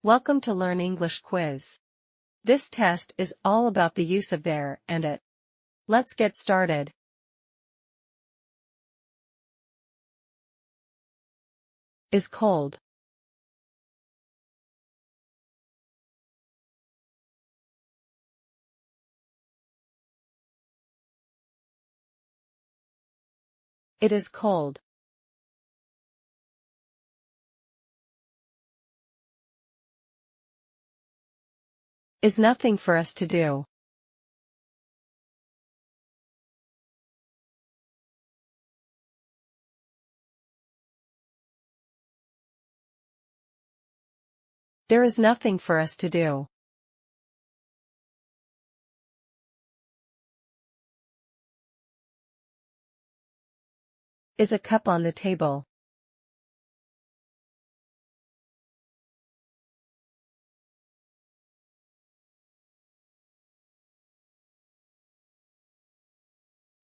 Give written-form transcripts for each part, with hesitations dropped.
Welcome to Learn English Quiz. This test is all about the use of there and it. Let's get started. Is cold. It is cold. Is nothing for us to do. There is nothing for us to do. Is a cup on the table.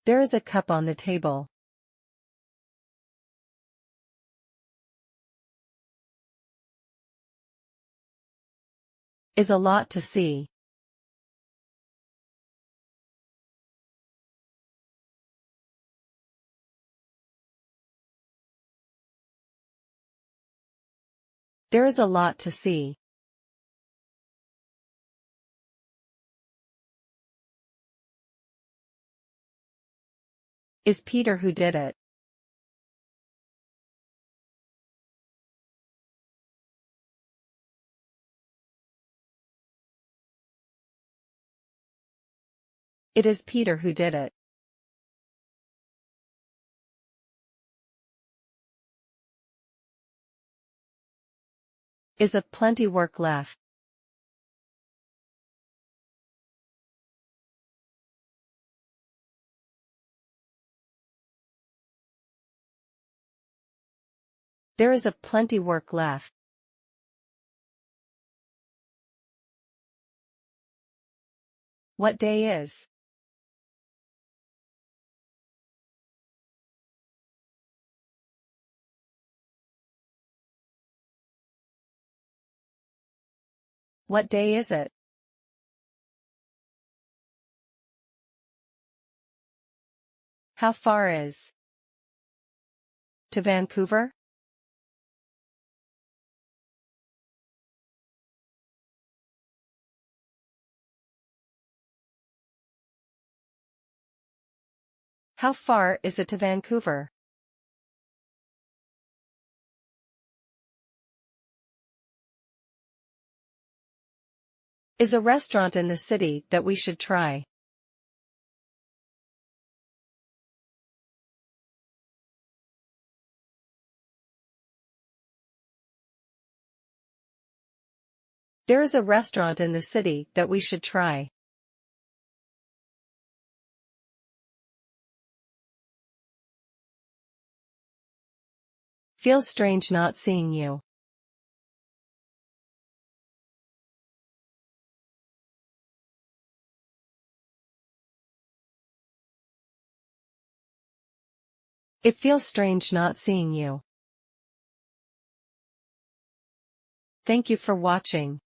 There is a cup on the table. Is a lot to see. There is a lot to see. Is Peter who did it. It is Peter who did it. Is of plenty work left. There is a plenty work left. What day is? What day is it? How far is to Vancouver? How far is it to Vancouver? Is a restaurant in the city that we should try. There is a restaurant in the city that we should try. Feels strange not seeing you. It feels strange not seeing you. Thank you for watching.